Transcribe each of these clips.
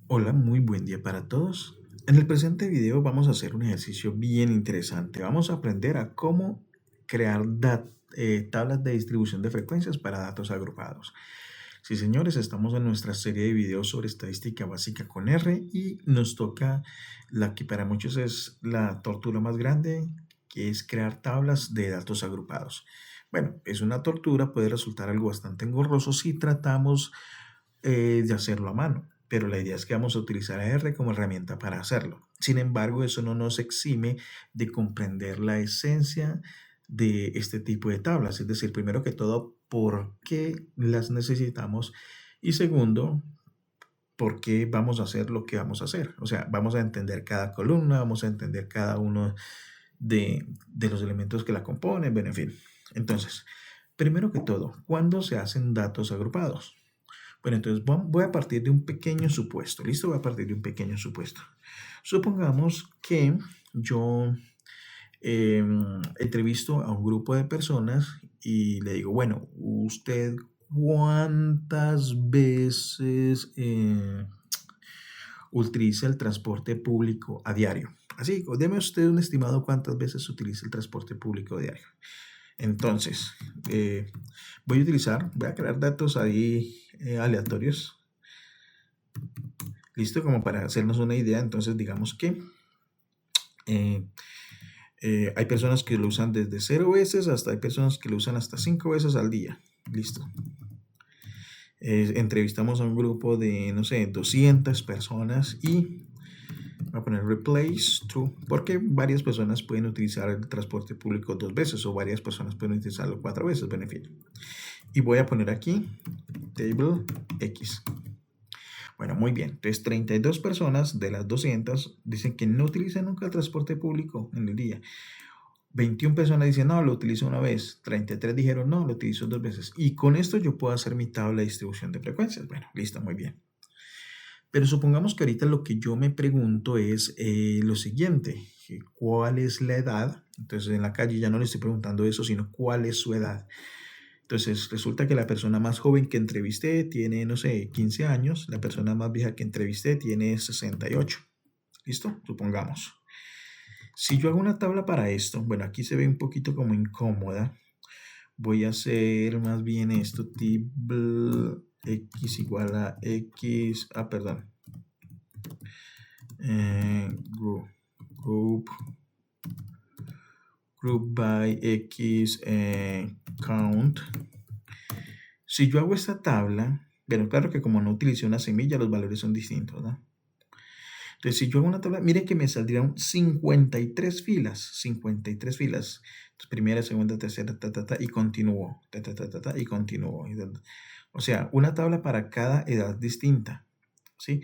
Hola, muy buen día para todos. En el presente video vamos a hacer un ejercicio bien interesante. Vamos a aprender a cómo crear tablas de distribución de frecuencias para datos agrupados. Sí, señores, estamos en nuestra serie de videos sobre estadística básica con R y nos toca la que para muchos es la tortura más grande, que es crear tablas de datos agrupados. Bueno, es una tortura, puede resultar algo bastante engorroso si tratamos de hacerlo a mano, pero la idea es que vamos a utilizar a R como herramienta para hacerlo. Sin embargo, eso no nos exime de comprender la esencia de este tipo de tablas, es decir, primero que todo, por qué las necesitamos y segundo, por qué vamos a hacer lo que vamos a hacer. O sea, vamos a entender cada columna, vamos a entender cada uno de los elementos que la componen, bueno, en fin. Entonces, primero que todo, ¿cuándo se hacen datos agrupados? Bueno, entonces voy a partir de un pequeño supuesto, ¿listo? Voy a partir de un pequeño supuesto. Supongamos que yo entrevisto a un grupo de personas y le digo, bueno, ¿usted cuántas veces utiliza el transporte público a diario? Así, deme usted un estimado cuántas veces utiliza el transporte público a diario. Entonces, voy a crear datos ahí aleatorios. Listo, como para hacernos una idea, entonces digamos que eh, hay personas que lo usan desde 0 veces hasta hay personas que lo usan hasta 5 veces al día. Listo. Entrevistamos a un grupo de, no sé, 200 personas y voy a poner replace true, porque varias personas pueden utilizar el transporte público 2 veces o varias personas pueden utilizarlo 4 veces, en fin. Y voy a poner aquí table X. Bueno, muy bien. Entonces, 32 personas de las 200 dicen que no utilizan nunca el transporte público en el día. 21 personas dicen, no, lo utilizo una vez. 33 dijeron, no, lo utilizo 2 veces. Y con esto yo puedo hacer mi tabla de distribución de frecuencias. Bueno, listo, muy bien. Pero supongamos que ahorita lo que yo me pregunto es lo siguiente. ¿Cuál es la edad? Entonces, en la calle ya no le estoy preguntando eso, sino cuál es su edad. Entonces, resulta que la persona más joven que entrevisté tiene, no sé, 15 años. La persona más vieja que entrevisté tiene 68. ¿Listo? Supongamos. Si yo hago una tabla para esto, bueno, aquí se ve un poquito como incómoda. Voy a hacer más bien esto, table x igual a x, perdón. Group by x count. Si yo hago esta tabla, bueno, claro que como no utilicé una semilla, los valores son distintos, ¿no? Entonces, si yo hago una tabla, miren que me saldrían 53 filas, 53 filas. Entonces, primera, segunda, tercera, y continúo, y continúo. O sea, una tabla para cada edad distinta, ¿sí?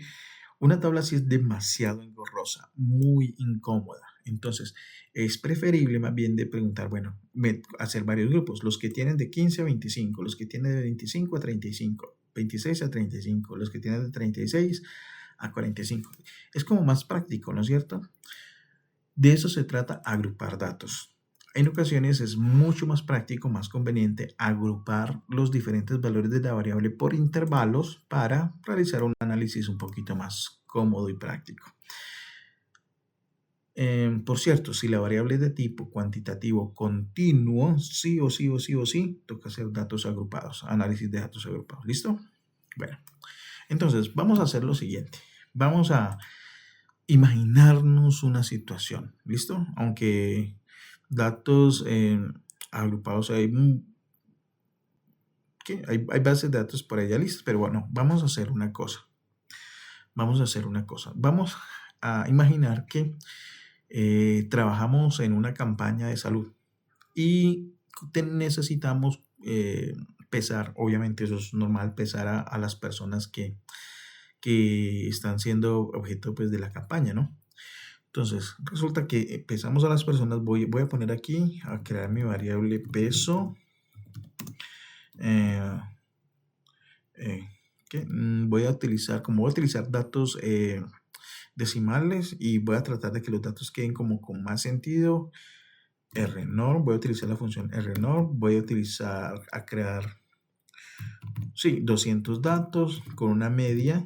Una tabla así es demasiado engorrosa, muy incómoda. Entonces, es preferible más bien de preguntar, bueno, hacer varios grupos, los que tienen de 15 a 25, los que tienen de 25 a 35, 26 a 35, los que tienen de 36 a 45. Es como más práctico, ¿no es cierto? De eso se trata agrupar datos. En ocasiones es mucho más práctico, más conveniente agrupar los diferentes valores de la variable por intervalos para realizar un análisis un poquito más cómodo y práctico. Por cierto, si la variable es de tipo cuantitativo continuo, sí o sí, toca hacer datos agrupados, análisis de datos agrupados. ¿Listo? Bueno, entonces vamos a hacer lo siguiente. Vamos a imaginarnos una situación, ¿listo? Aunque datos agrupados hay bases de datos por ahí ya listas, pero bueno, vamos a hacer una cosa. Vamos a imaginar que trabajamos en una campaña de salud y necesitamos pesar, obviamente eso es normal, pesar a las personas que están siendo objeto pues, de la campaña, ¿no? Entonces, resulta que pesamos a las personas, voy a poner aquí, a crear mi variable peso. Voy a utilizar datos decimales y voy a tratar de que los datos queden como con más sentido. rnorm, voy a utilizar la función rnorm, voy a utilizar a crear, sí, 200 datos con una media.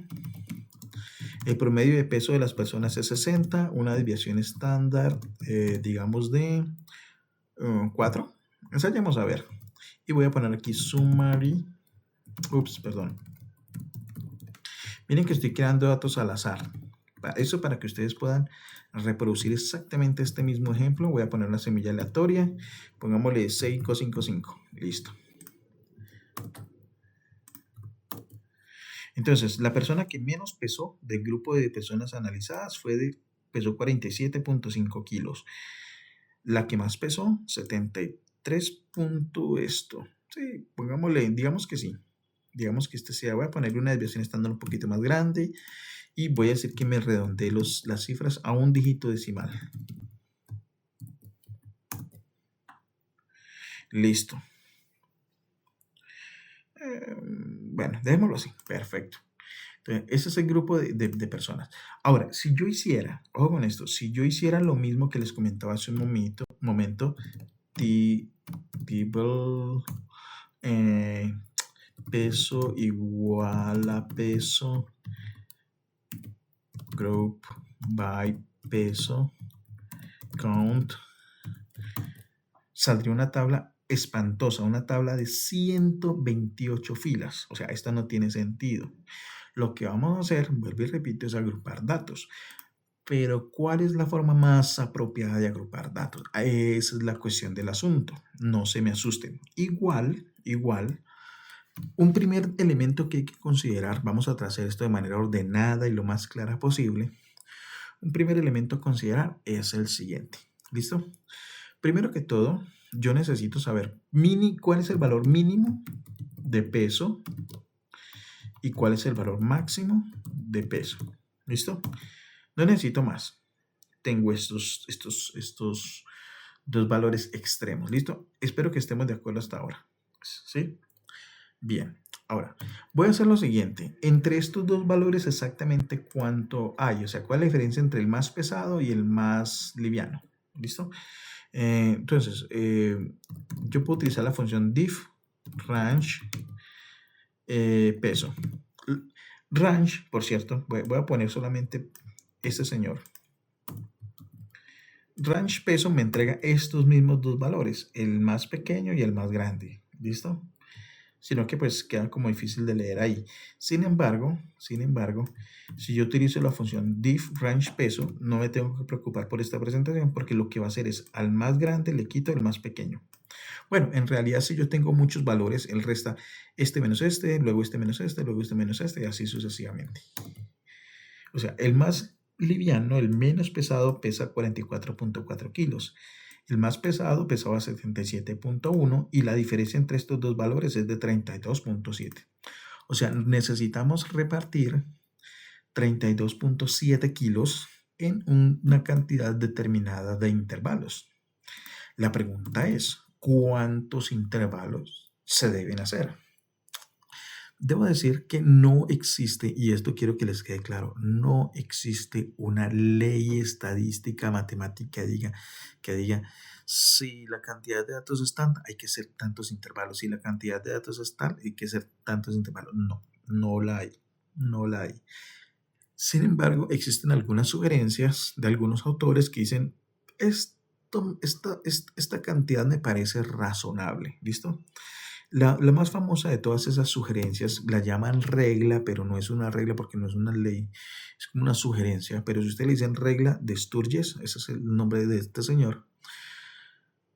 El promedio de peso de las personas es 60, una desviación estándar, digamos, de 4. Ensayamos a ver. Y voy a poner aquí summary. Perdón. Miren que estoy creando datos al azar. Eso para que ustedes puedan reproducir exactamente este mismo ejemplo. Voy a poner una semilla aleatoria. Pongámosle 555. Listo. Entonces, la persona que menos pesó del grupo de personas analizadas pesó 47.5 kilos. La que más pesó, 73 punto esto. Sí, pongámosle, digamos que sí. Digamos que este sea, voy a ponerle una desviación estándar un poquito más grande y voy a decir que me redondee las cifras a un dígito decimal. Listo. Bueno, dejémoslo así. Perfecto. Entonces, ese es el grupo de personas. Ahora, si yo hiciera, ojo con esto, si yo hiciera lo mismo que les comentaba hace un momento, table peso igual a peso, group by peso, count, saldría una tabla espantosa, una tabla de 128 filas. O sea, esta no tiene sentido. Lo que vamos a hacer, vuelvo y repito, es agrupar datos. Pero, ¿cuál es la forma más apropiada de agrupar datos? Esa es la cuestión del asunto. No se me asusten. Igual, un primer elemento que hay que considerar, vamos a trazar esto de manera ordenada y lo más clara posible. Un primer elemento a considerar es el siguiente. ¿Listo? Primero que todo, yo necesito saber cuál es el valor mínimo de peso y cuál es el valor máximo de peso. ¿Listo? No necesito más. Tengo estos dos valores extremos. ¿Listo? Espero que estemos de acuerdo hasta ahora. ¿Sí? Bien. Ahora, voy a hacer lo siguiente. Entre estos dos valores exactamente cuánto hay. O sea, cuál es la diferencia entre el más pesado y el más liviano. ¿Listo? Entonces, yo puedo utilizar la función diff range peso. Range, por cierto, voy a poner solamente este señor. Range peso me entrega estos mismos dos valores, el más pequeño y el más grande. ¿Listo? Sino que pues queda como difícil de leer ahí. Sin embargo, si yo utilizo la función diff range peso, no me tengo que preocupar por esta presentación porque lo que va a hacer es al más grande le quito el más pequeño. Bueno, en realidad si yo tengo muchos valores, él resta este menos este, luego este menos este, luego este menos este y así sucesivamente. O sea, el más liviano, el menos pesado, pesa 44.4 kilos. El más pesado pesaba 77.1 y la diferencia entre estos dos valores es de 32.7. O sea, necesitamos repartir 32.7 kilos en una cantidad determinada de intervalos. La pregunta es, ¿cuántos intervalos se deben hacer? Debo decir que no existe, y esto quiero que les quede claro, no existe una ley estadística matemática que diga si la cantidad de datos es tanta, hay que hacer tantos intervalos, si la cantidad de datos es tal, hay que hacer tantos intervalos. No la hay. Sin embargo, existen algunas sugerencias de algunos autores que dicen, esta cantidad me parece razonable, ¿listo? La más famosa de todas esas sugerencias la llaman regla, pero no es una regla porque no es una ley, es como una sugerencia. Pero si usted le dicen regla de Sturges, ese es el nombre de este señor,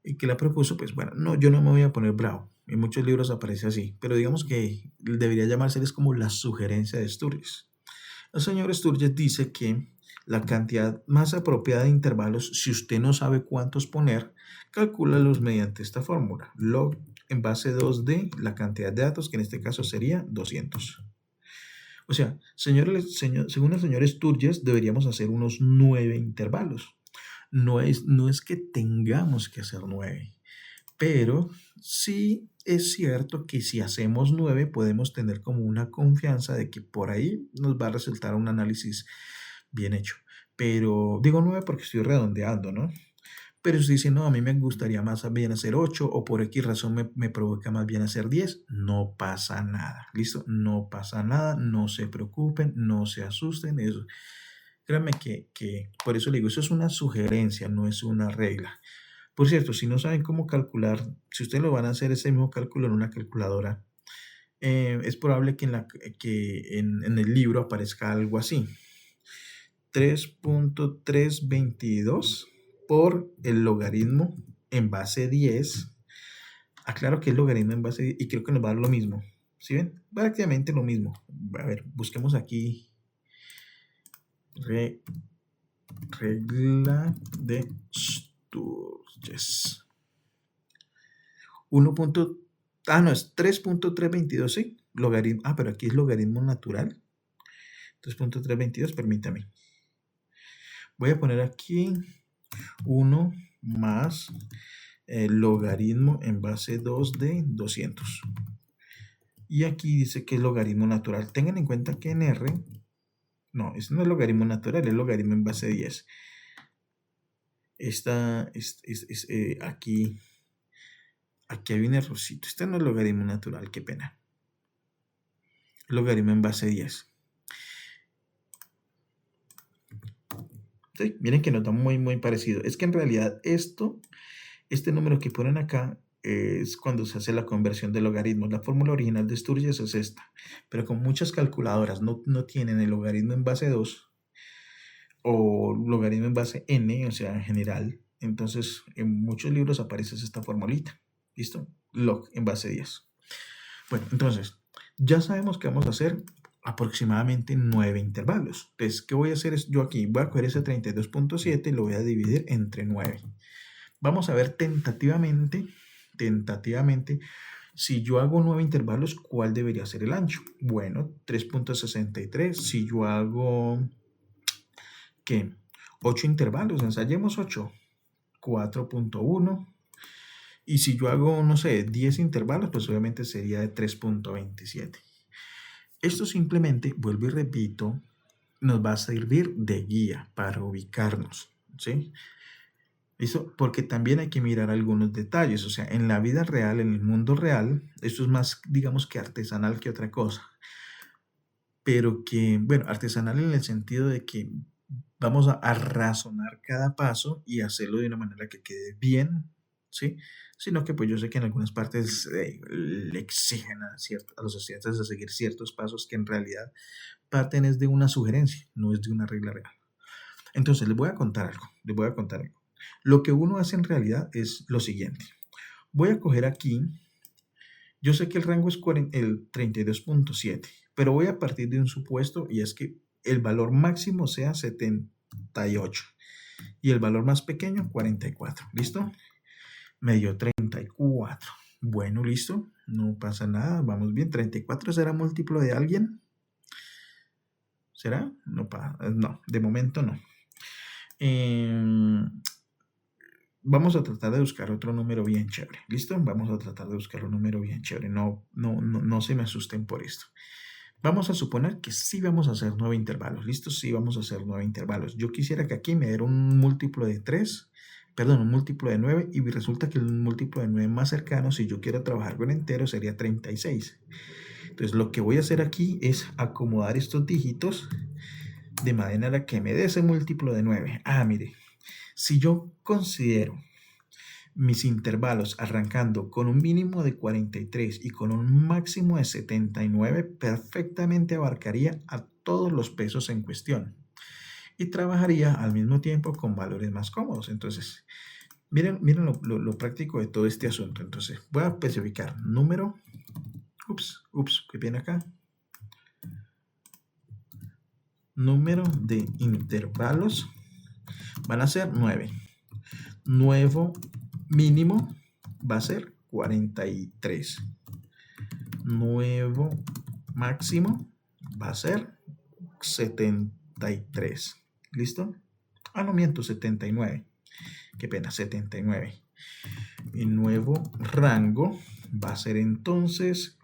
y que la propuso, pues bueno, no, yo no me voy a poner bravo. En muchos libros aparece así, pero digamos que debería llamarse como la sugerencia de Sturges. El señor Sturges dice que la cantidad más apropiada de intervalos, si usted no sabe cuántos poner, calcúlalos mediante esta fórmula. Log en base 2 de la cantidad de datos, que en este caso sería 200. O sea, según el señor Sturges, deberíamos hacer unos 9 intervalos. No es que tengamos que hacer 9, pero sí es cierto que si hacemos 9 podemos tener como una confianza de que por ahí nos va a resultar un análisis bien hecho. Pero digo 9 porque estoy redondeando, ¿no? Pero si dice, no, a mí me gustaría más bien hacer 8 o por X razón me provoca más bien hacer 10, no pasa nada. ¿Listo? No pasa nada, no se preocupen, no se asusten. Eso. Créanme que por eso le digo, eso es una sugerencia, no es una regla. Por cierto, si no saben cómo calcular, si ustedes lo van a hacer ese mismo cálculo en una calculadora, es probable que en el libro aparezca algo así. 3.322 por el logaritmo en base 10. Aclaro que es logaritmo en base 10 y creo que nos va a dar lo mismo. ¿Sí ven? Prácticamente lo mismo. A ver, busquemos aquí regla de Sturges. 1. No, es 3.322, ¿sí? Logaritmo. Pero aquí es logaritmo natural. 3.322, permítame. Voy a poner aquí 1 más el logaritmo en base 2 de 200. Y aquí dice que es logaritmo natural. Tengan en cuenta que en R, no, este no es logaritmo natural, es logaritmo en base 10. Esta aquí hay un errorcito. Este no es logaritmo natural, qué pena. Logaritmo en base 10. ¿Sí? Miren que nos da muy parecido. Es que en realidad este número que ponen acá es cuando se hace la conversión de logaritmos. La fórmula original de Sturges es esta. Pero como muchas calculadoras no tienen el logaritmo en base 2 o logaritmo en base n, o sea, en general, entonces en muchos libros aparece esta formulita. ¿Listo? Log en base 10. Bueno, entonces, ya sabemos que vamos a hacer aproximadamente 9 intervalos. Entonces, ¿qué voy a hacer? Yo aquí voy a coger ese 32.7 y lo voy a dividir entre 9. Vamos a ver tentativamente, si yo hago 9 intervalos, ¿cuál debería ser el ancho? Bueno, 3.63. Si yo hago, ¿qué? 8 intervalos, ensayemos 8. 4.1. Y si yo hago, no sé, 10 intervalos, pues obviamente sería de 3.27. Esto simplemente, vuelvo y repito, nos va a servir de guía para ubicarnos, ¿sí? ¿Listo? Porque también hay que mirar algunos detalles. O sea, en la vida real, en el mundo real, esto es más, digamos que artesanal que otra cosa. Pero que, bueno, artesanal en el sentido de que vamos a razonar cada paso y hacerlo de una manera que quede bien, ¿sí? Sino que pues yo sé que en algunas partes le exigen a los estudiantes a seguir ciertos pasos que en realidad parten es de una sugerencia, no es de una regla real. Entonces, les voy a contar algo. Lo que uno hace en realidad es lo siguiente. Voy a coger aquí, yo sé que el rango es el 32.7, pero voy a partir de un supuesto y es que el valor máximo sea 78 y el valor más pequeño 44. ¿Listo? Me dio 34. Bueno, listo. No pasa nada. Vamos bien. ¿34 será múltiplo de alguien? ¿Será? No, de momento no. Vamos a tratar de buscar otro número bien chévere. ¿Listo? Vamos a tratar de buscar un número bien chévere. No se me asusten por esto. Vamos a suponer que sí vamos a hacer 9 intervalos. ¿Listo? Sí vamos a hacer 9 intervalos. Yo quisiera que aquí me diera un múltiplo de 3, perdón, un múltiplo de 9 y resulta que el múltiplo de 9 más cercano, si yo quiero trabajar con enteros, sería 36. Entonces lo que voy a hacer aquí es acomodar estos dígitos de manera que me dé ese múltiplo de 9. Mire, si yo considero mis intervalos arrancando con un mínimo de 43 y con un máximo de 79, perfectamente abarcaría a todos los pesos en cuestión y trabajaría al mismo tiempo con valores más cómodos. Entonces, miren lo práctico de todo este asunto. Entonces, voy a especificar número, ¿qué viene acá? Número de intervalos van a ser 9. Nuevo mínimo va a ser 43. Nuevo máximo va a ser 73. ¿Listo? No miento, 79. Qué pena, 79. Y nuevo rango va a ser entonces,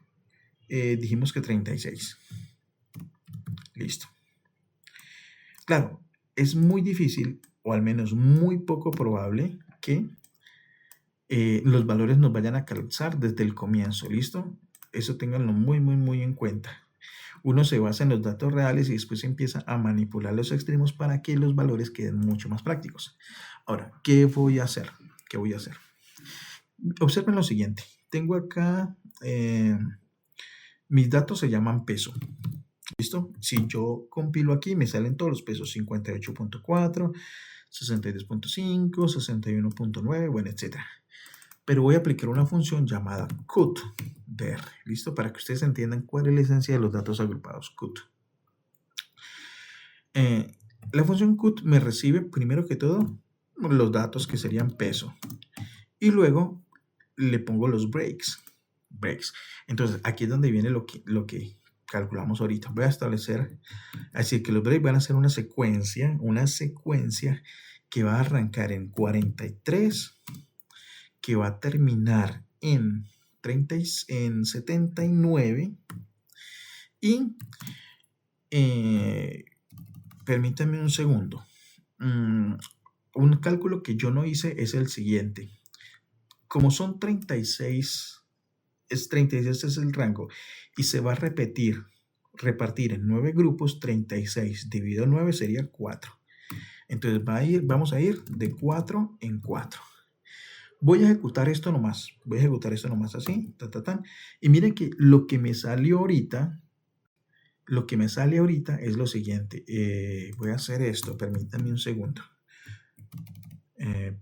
dijimos que 36. Listo. Claro, es muy difícil, o al menos muy poco probable, que los valores nos vayan a calzar desde el comienzo, ¿listo? Eso ténganlo muy, muy, muy en cuenta. Uno se basa en los datos reales y después empieza a manipular los extremos para que los valores queden mucho más prácticos. Ahora, ¿qué voy a hacer? ¿Qué voy a hacer? Observen lo siguiente. Tengo acá, mis datos se llaman peso. ¿Listo? Si yo compilo aquí, me salen todos los pesos: 58.4, 62.5, 61.9, bueno, etcétera. Pero voy a aplicar una función llamada cut de R. ¿Listo? Para que ustedes entiendan cuál es la esencia de los datos agrupados. Cut. La función cut me recibe, primero que todo, los datos que serían peso. Y luego le pongo los breaks. Entonces, aquí es donde viene lo que calculamos ahorita. Voy a establecer, así que los breaks van a ser una secuencia que va a arrancar en 43, que va a terminar en 79 y permítanme un segundo. Un cálculo que yo no hice es el siguiente. Como son 36, 36 es el rango y se va a repartir en 9 grupos. 36 dividido 9 sería 4. Entonces vamos a ir de 4 en 4. Voy a ejecutar esto nomás. Así. Y miren que lo que me salió ahorita es lo siguiente. Voy a hacer esto. Permítanme un segundo.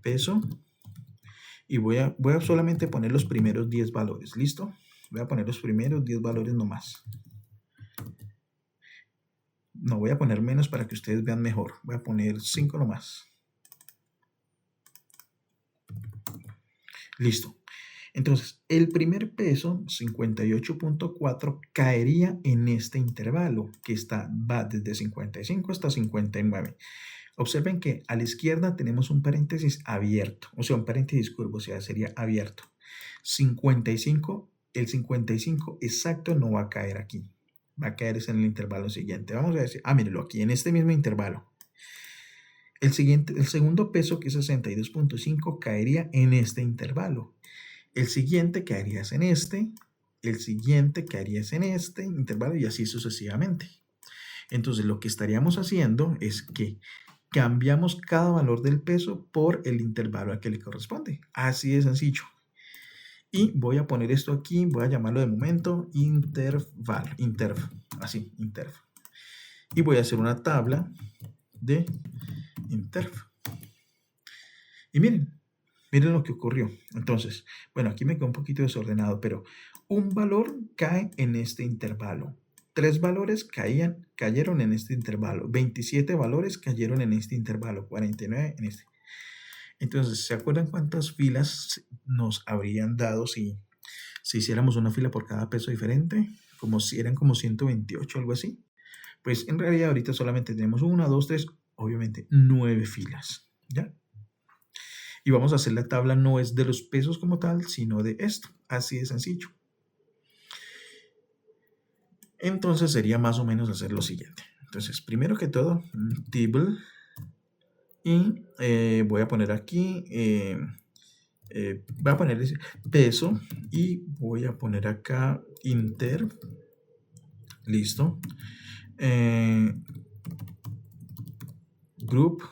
Peso. Y voy a solamente poner los primeros 10 valores. ¿Listo? Voy a poner los primeros 10 valores nomás. No, voy a poner menos para que ustedes vean mejor. Voy a poner 5 nomás. Listo. Entonces, el primer peso, 58.4, caería en este intervalo que va desde 55 hasta 59. Observen que a la izquierda tenemos un paréntesis abierto, o sea, un paréntesis curvo, o sea, sería abierto. 55, el 55 exacto no va a caer aquí, va a caer en el intervalo siguiente. Vamos a decir, mírenlo aquí, en este mismo intervalo. El segundo peso, que es 62.5, caería en este intervalo. El siguiente caería en este, el siguiente caería en este intervalo y así sucesivamente. Entonces, lo que estaríamos haciendo es que cambiamos cada valor del peso por el intervalo al que le corresponde. Así de sencillo. Y voy a poner esto aquí, voy a llamarlo de momento interval, así, interv. Y voy a hacer una tabla de interv. Y miren lo que ocurrió. Entonces, bueno, aquí me quedó un poquito desordenado, pero un valor cae en este intervalo. 3 valores cayeron en este intervalo. 27 valores cayeron en este intervalo. 49 en este. Entonces, ¿se acuerdan cuántas filas nos habrían dado si hiciéramos una fila por cada peso diferente? Eran como 128, algo así. Pues en realidad ahorita solamente tenemos 1, 2, 3, obviamente 9 filas. ¿Ya? Y vamos a hacer la tabla, no es de los pesos como tal, sino de esto. Así de sencillo. Entonces sería más o menos hacer lo siguiente. Entonces, primero que todo, table. Y voy a poner aquí, voy a poner peso. Y voy a poner acá interv. Listo. Group.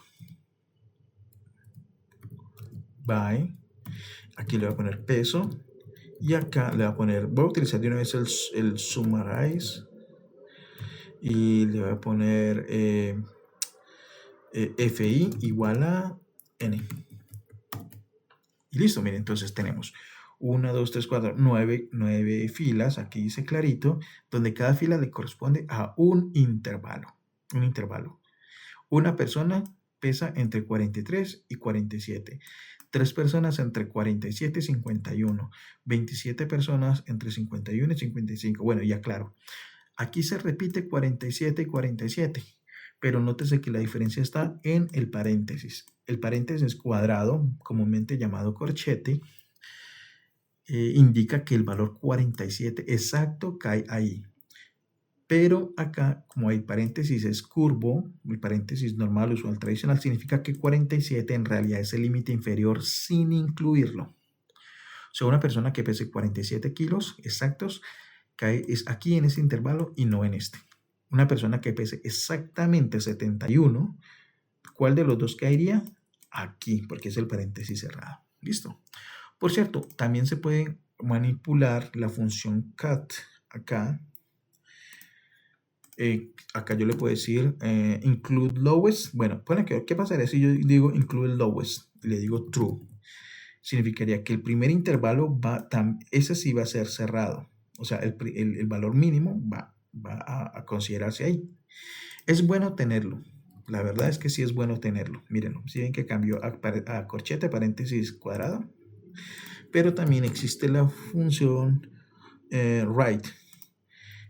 By. Aquí le voy a poner peso. Y acá le voy a poner, voy a utilizar de una vez el summarize. Y le voy a poner FI igual a N. Y listo, miren, entonces tenemos 1, 2, 3, 4, 9 filas, aquí dice clarito, donde cada fila le corresponde a un intervalo. Una persona pesa entre 43 y 47. 3 personas entre 47 y 51. 27 personas entre 51 y 55. Bueno, ya claro. Aquí se repite 47 y 47, pero nótese que la diferencia está en el paréntesis. El paréntesis cuadrado, comúnmente llamado corchete, indica que el valor 47 exacto cae ahí. Pero acá, como hay paréntesis es curvo, el paréntesis normal, usual, tradicional, significa que 47 en realidad es el límite inferior sin incluirlo. O sea, una persona que pese 47 kilos exactos cae es aquí en este intervalo y no en este. Una persona que pese exactamente 71, ¿cuál de los dos caería? Aquí, porque es el paréntesis cerrado. ¿Listo? Por cierto, también se puede manipular la función cat acá. Acá yo le puedo decir include lowest. Bueno, ¿qué pasaría si yo digo include lowest? Le digo true. Significaría que el primer intervalo ese sí va a ser cerrado. O sea, el valor mínimo va a considerarse ahí. Es bueno tenerlo. La verdad es que sí es bueno tenerlo. Mírenlo. Si ven que cambió a corchete, paréntesis cuadrado. Pero también existe la función right.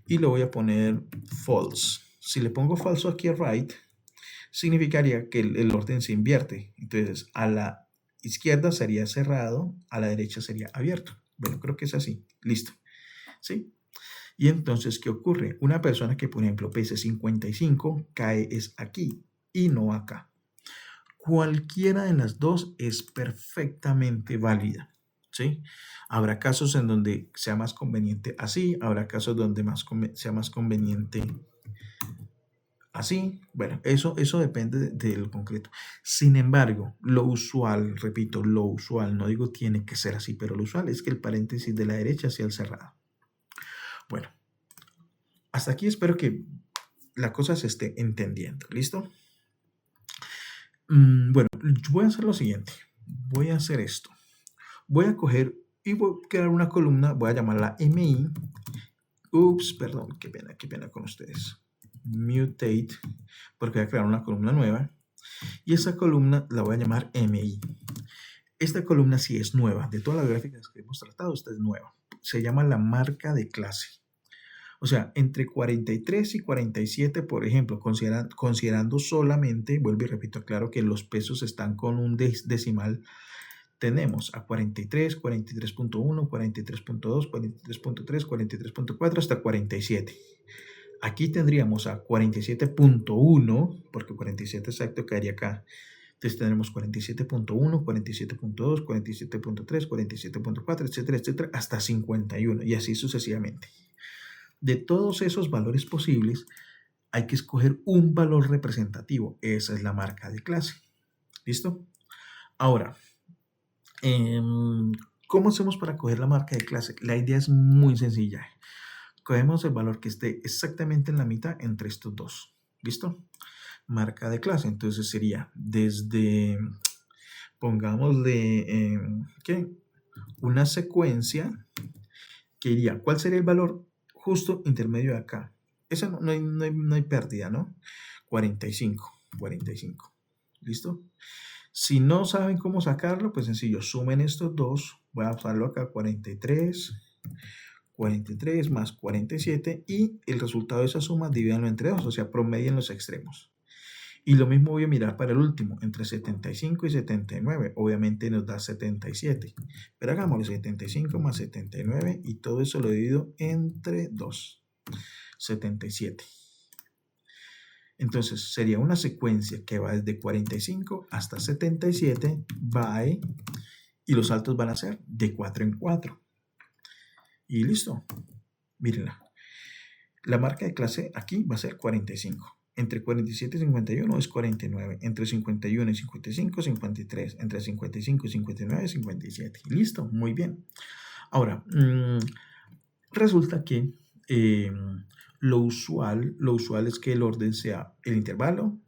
Y le voy a poner false. Si le pongo falso aquí a right, significaría que el orden se invierte. Entonces, a la izquierda sería cerrado, a la derecha sería abierto. Bueno, creo que es así. Listo. ¿Sí? Y entonces, ¿qué ocurre? Una persona que, por ejemplo, pese 55, cae es aquí y no acá. Cualquiera de las dos es perfectamente válida. ¿Sí? Habrá casos en donde sea más conveniente así, habrá casos donde sea más conveniente así. Bueno, eso depende del concreto. Sin embargo, lo usual, repito, lo usual, no digo tiene que ser así, pero lo usual es que el paréntesis de la derecha sea el cerrado. Bueno, hasta aquí espero que la cosa se esté entendiendo. ¿Listo? Bueno, voy a hacer lo siguiente. Voy a hacer esto. Voy a coger y voy a crear una columna, voy a llamarla MI. Ups, perdón, qué pena con ustedes. Mutate, porque voy a crear una columna nueva. Y esa columna la voy a llamar MI. Esta columna sí es nueva. De todas las gráficas que hemos tratado, esta es nueva. Se llama la marca de clase. O sea, entre 43 y 47, por ejemplo, considerando solamente, vuelvo y repito, claro que los pesos están con un decimal. Tenemos a 43, 43.1, 43.2, 43.3, 43.4 hasta 47. Aquí tendríamos a 47.1, porque 47 exacto caería acá. Entonces tendremos 47.1, 47.2, 47.3, 47.4, etcétera, etcétera, hasta 51 y así sucesivamente. De todos esos valores posibles, hay que escoger un valor representativo. Esa es la marca de clase. ¿Listo? Ahora, ¿cómo hacemos para coger la marca de clase? La idea es muy sencilla. Cogemos el valor que esté exactamente en la mitad entre estos dos. ¿Listo? Marca de clase. Entonces sería desde, pongámosle, ¿qué? Una secuencia que iría, ¿cuál sería el valor justo intermedio de acá? Esa no hay pérdida, ¿no? 45. ¿Listo? Si no saben cómo sacarlo, pues sencillo, sumen estos dos. Voy a usarlo acá, 43 más 47 y el resultado de esa suma divídanlo entre 2, o sea, promedien los extremos. Y lo mismo voy a mirar para el último, entre 75 y 79, obviamente nos da 77. Pero hagámoslo 75 más 79 y todo eso lo divido entre 2, 77. Entonces sería una secuencia que va desde 45 hasta 77, by, y los saltos van a ser de 4 en 4. Y listo. Mírenla. La marca de clase aquí va a ser 45. Entre 47 y 51 es 49. Entre 51 y 55, 53. Entre 55 y 59, 57. Listo, muy bien. Ahora, resulta que lo usual es que el orden sea el intervalo,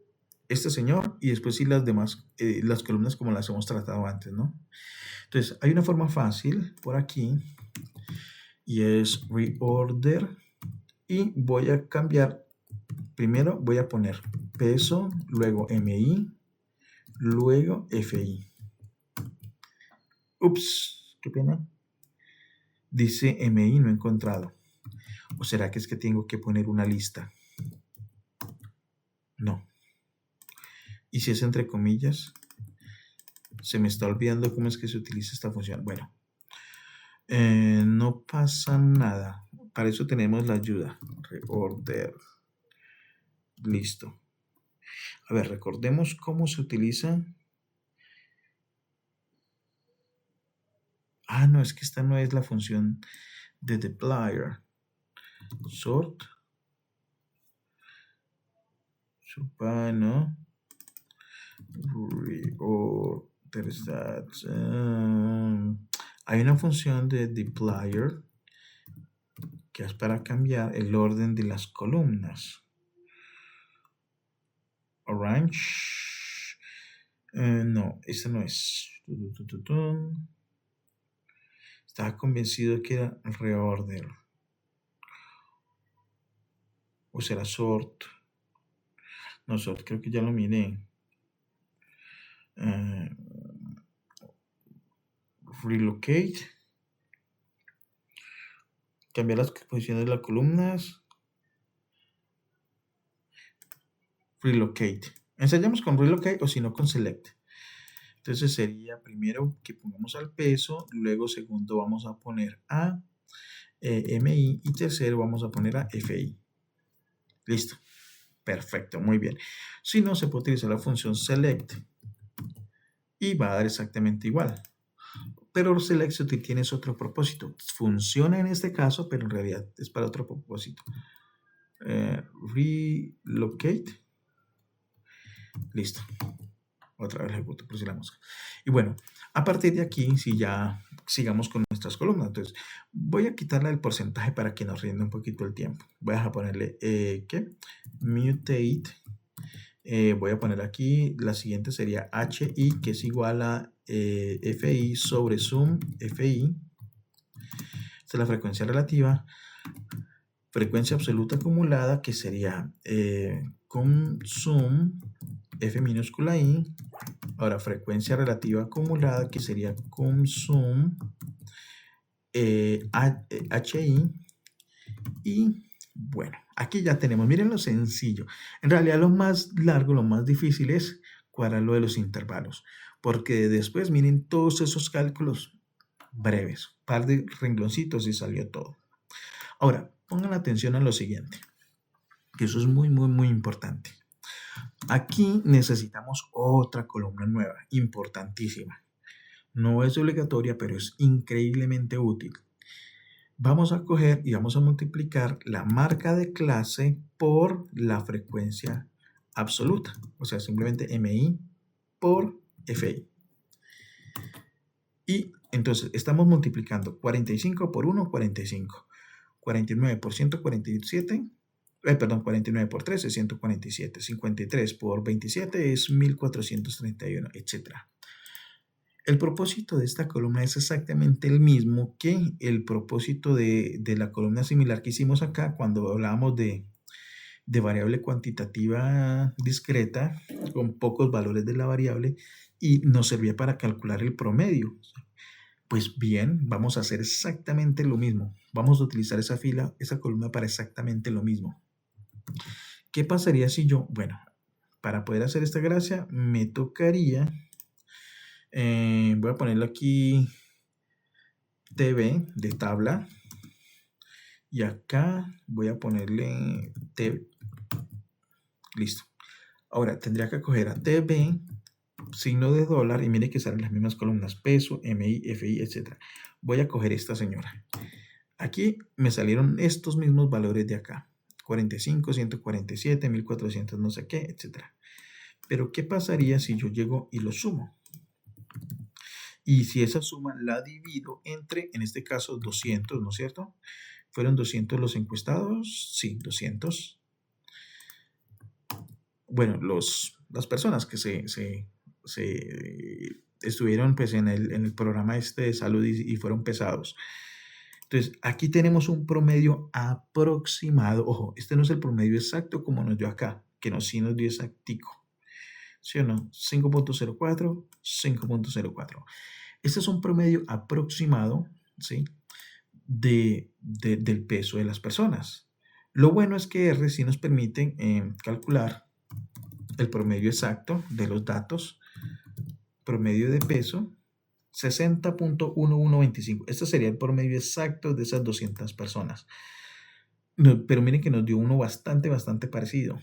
este señor, y después sí las demás, las columnas como las hemos tratado antes, ¿no? Entonces, hay una forma fácil por aquí, y es reorder, y voy a cambiar, primero voy a poner peso, luego MI, luego FI. Ups, qué pena. Dice MI no encontrado. ¿O será que es que tengo que poner una lista? No. ¿Y si es entre comillas? Se me está olvidando cómo es que se utiliza esta función. Bueno, no pasa nada. Para eso tenemos la ayuda. reorder. Listo. A ver, recordemos cómo se utiliza. Ah, no, es que esta no es la función de dplyr. Sort. Supano. Reorder stats. Hay una función de dplyr que es para cambiar el orden de las columnas. Orange. No, esa no es. Estaba convencido que era reorder. O será sort. No, sort creo que ya lo miré. Relocate. Cambiar las posiciones de las columnas. Relocate. Ensayamos con relocate o si no con select. Entonces sería primero que pongamos al peso, luego segundo vamos a poner a MI y tercero vamos a poner a FI. Listo. Perfecto, muy bien. Si no, se puede utilizar la función select y va a dar exactamente igual. Pero select tiene otro propósito. Funciona en este caso, pero en realidad es para otro propósito. Relocate. Listo. Otra vez ejecuto por si la mosca. Y bueno, a partir de aquí, si ya sigamos con nuestras columnas, entonces voy a quitarle el porcentaje para que nos rinda un poquito el tiempo. Voy a ponerle ¿qué? Mutate. Voy a poner aquí, la siguiente sería HI, que es igual a FI sobre sum FI. Esta es la frecuencia relativa. Frecuencia absoluta acumulada, que sería con sum F minúscula I. Ahora, frecuencia relativa acumulada, que sería con sum HI. Y bueno, aquí ya tenemos, miren lo sencillo. En realidad lo más largo, lo más difícil es cuadrar lo de los intervalos. Porque después, miren todos esos cálculos breves. Un par de rengloncitos y salió todo. Ahora, pongan atención a lo siguiente. Que eso es muy, muy, muy importante. Aquí necesitamos otra columna nueva, importantísima. No es obligatoria, pero es increíblemente útil. Vamos a coger y vamos a multiplicar la marca de clase por la frecuencia absoluta. O sea, simplemente MI por FI. Y entonces estamos multiplicando 45 por 1, 45. 49 por 147. Perdón, 49 por 3 es 147. 53 por 27 es 1431, etc. El propósito de esta columna es exactamente el mismo que el propósito de la columna similar que hicimos acá cuando hablábamos de variable cuantitativa discreta con pocos valores de la variable y nos servía para calcular el promedio. Pues bien, vamos a hacer exactamente lo mismo. Vamos a utilizar esa fila, esa columna para exactamente lo mismo. ¿Qué pasaría si yo, bueno, para poder hacer esta gracia me tocaría... voy a ponerlo aquí TV de tabla y acá voy a ponerle TV. Listo. Ahora tendría que coger a TV, signo de dólar y mire que salen las mismas columnas, peso, MI, FI, etc. Voy a coger esta señora. Aquí me salieron estos mismos valores de acá. 45, 147, 1400 no sé qué, etc. Pero ¿qué pasaría si yo llego y lo sumo? Y si esa suma la divido entre, en este caso, 200, ¿no es cierto? ¿Fueron 200 los encuestados? Sí, 200. Bueno, las personas que se estuvieron pues, en el programa de salud y fueron pesados. Entonces, aquí tenemos un promedio aproximado. Ojo, este no es el promedio exacto como nos dio acá, que sí nos dio exactico. ¿Sí o no? 5.04, 5.04. Este es un promedio aproximado, ¿sí? Del peso de las personas. Lo bueno es que R sí nos permite calcular el promedio exacto de los datos, promedio de peso, 60.1125. Este sería el promedio exacto de esas 200 personas. pero miren que nos dio uno bastante parecido.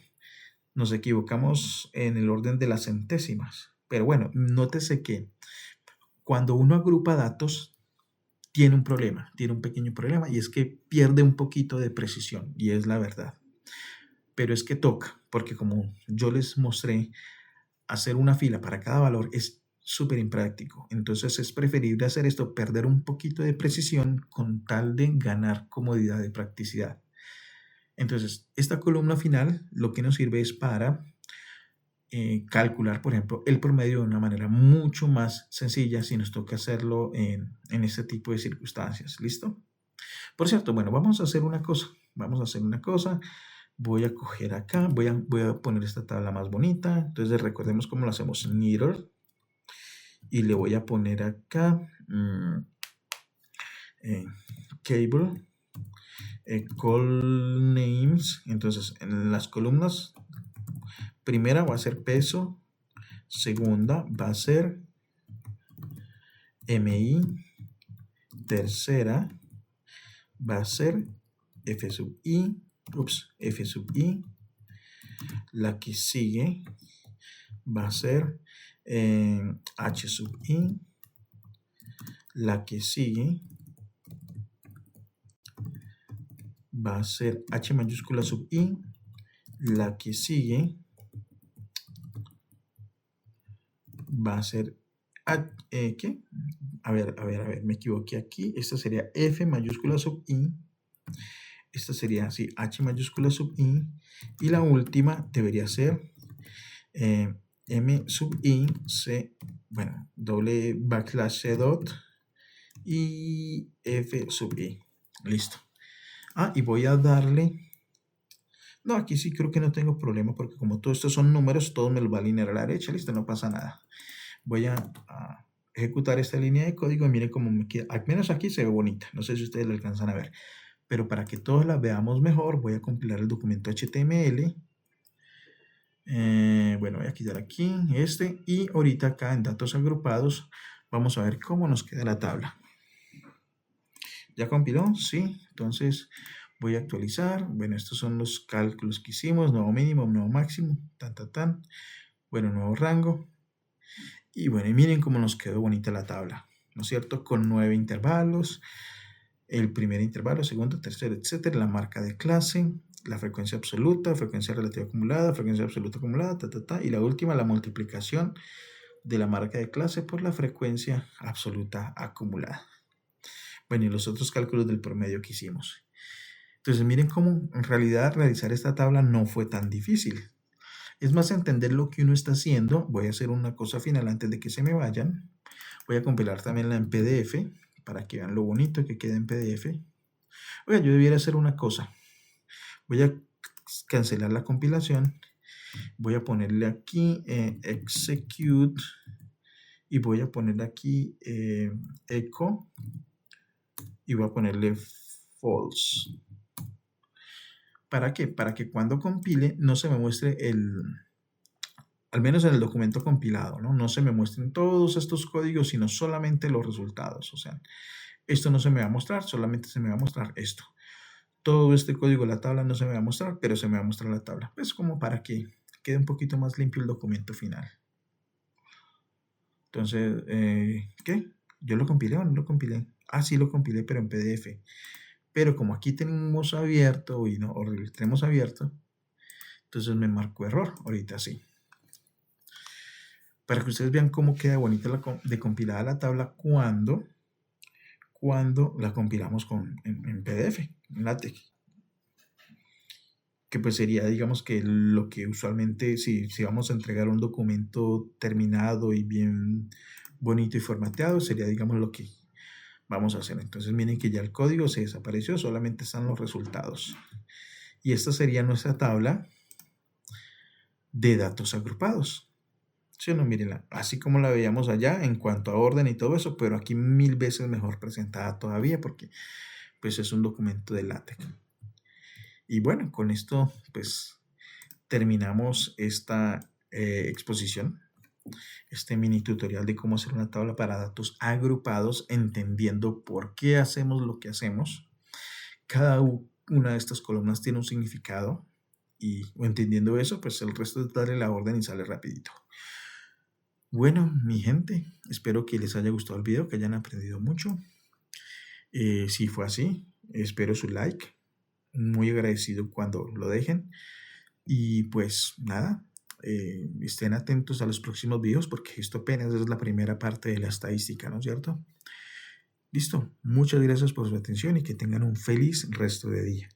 Nos equivocamos en el orden de las centésimas. Pero bueno, nótese que cuando uno agrupa datos, tiene un problema, tiene un pequeño problema, y es que pierde un poquito de precisión, y es la verdad. Pero es que toca, porque como yo les mostré, hacer una fila para cada valor es súper impráctico. Entonces es preferible hacer esto, perder un poquito de precisión con tal de ganar comodidad de practicidad. Entonces, esta columna final lo que nos sirve es para calcular, por ejemplo, el promedio de una manera mucho más sencilla si nos toca hacerlo en este tipo de circunstancias. ¿Listo? Por cierto, bueno, vamos a hacer una cosa. Vamos a hacer una cosa. Voy a coger acá, voy a poner esta tabla más bonita. Entonces recordemos cómo lo hacemos. Mirror. Y le voy a poner acá cable, call names. Entonces en las columnas, primera va a ser peso, segunda va a ser MI, tercera va a ser F sub I, la que sigue va a ser H sub I, la que sigue va a ser H mayúscula sub I, la que sigue va a ser ¿qué? A ver, me equivoqué aquí. Esta sería F mayúscula sub I. Esta sería así, H mayúscula sub I. Y la última debería ser M sub I, C, bueno, doble backslash C dot y F sub I. Listo. Y voy a darle... No, aquí sí creo que no tengo problema porque como todos estos son números, todo me lo va a alinear a la derecha. Listo, no pasa nada. Voy a ejecutar esta línea de código y miren cómo me queda. Al menos aquí se ve bonita. No sé si ustedes la alcanzan a ver. Pero para que todos la veamos mejor, voy a compilar el documento HTML. Bueno, voy a quitar aquí este. Y ahorita acá en datos agrupados, vamos a ver cómo nos queda la tabla. ¿Ya compiló? Sí. Entonces voy a actualizar. Bueno, estos son los cálculos que hicimos. Nuevo mínimo, nuevo máximo. Tan. Bueno, nuevo rango. Y bueno, y miren cómo nos quedó bonita la tabla, ¿no es cierto? Con 9 intervalos, el primer intervalo, segundo, tercero, etcétera, la marca de clase, la frecuencia absoluta, frecuencia relativa acumulada, frecuencia absoluta acumulada, y la última, la multiplicación de la marca de clase por la frecuencia absoluta acumulada. Bueno, y los otros cálculos del promedio que hicimos. Entonces, miren cómo en realidad realizar esta tabla no fue tan difícil. Es más entender lo que uno está haciendo. Voy a hacer una cosa final antes de que se me vayan. Voy a compilar también la en PDF para que vean lo bonito que queda en PDF. Oiga, yo debiera hacer una cosa. Voy a cancelar la compilación. Voy a ponerle aquí execute y voy a ponerle aquí echo y voy a ponerle false. ¿Para qué? Para que cuando compile no se me muestre al menos en el documento compilado, ¿no? No se me muestren todos estos códigos, sino solamente los resultados. O sea, esto no se me va a mostrar, solamente se me va a mostrar esto. Todo este código de la tabla no se me va a mostrar, pero se me va a mostrar la tabla. Pues como para que quede un poquito más limpio el documento final. Entonces, ¿qué? ¿Yo lo compilé o no lo compilé? Sí lo compilé, pero en PDF. Pero como aquí tenemos abierto y no, o tenemos abierto, entonces me marcó error. Ahorita sí. Para que ustedes vean cómo queda bonita de compilada la tabla cuando la compilamos en PDF, en LaTeX. Que pues sería, digamos que lo que usualmente, si vamos a entregar un documento terminado y bien bonito y formateado, sería, digamos, lo que vamos a hacer. Entonces miren que ya el código se desapareció, solamente están los resultados. Y esta sería nuestra tabla de datos agrupados. ¿Sí o no? Mírenla, así como la veíamos allá en cuanto a orden y todo eso, pero aquí 1000 veces mejor presentada todavía porque pues es un documento de LaTeX. Y bueno, con esto pues terminamos esta exposición, este mini tutorial de cómo hacer una tabla para datos agrupados, entendiendo por qué hacemos lo que hacemos. Cada una de estas columnas tiene un significado y entendiendo eso, pues el resto es darle la orden y sale rapidito. Bueno, mi gente, espero que les haya gustado el video, que hayan aprendido mucho. Si fue así, espero su like. Muy agradecido cuando lo dejen. Y pues nada, estén atentos a los próximos videos porque esto apenas es la primera parte de la estadística, ¿no es cierto? Listo, muchas gracias por su atención y que tengan un feliz resto de día.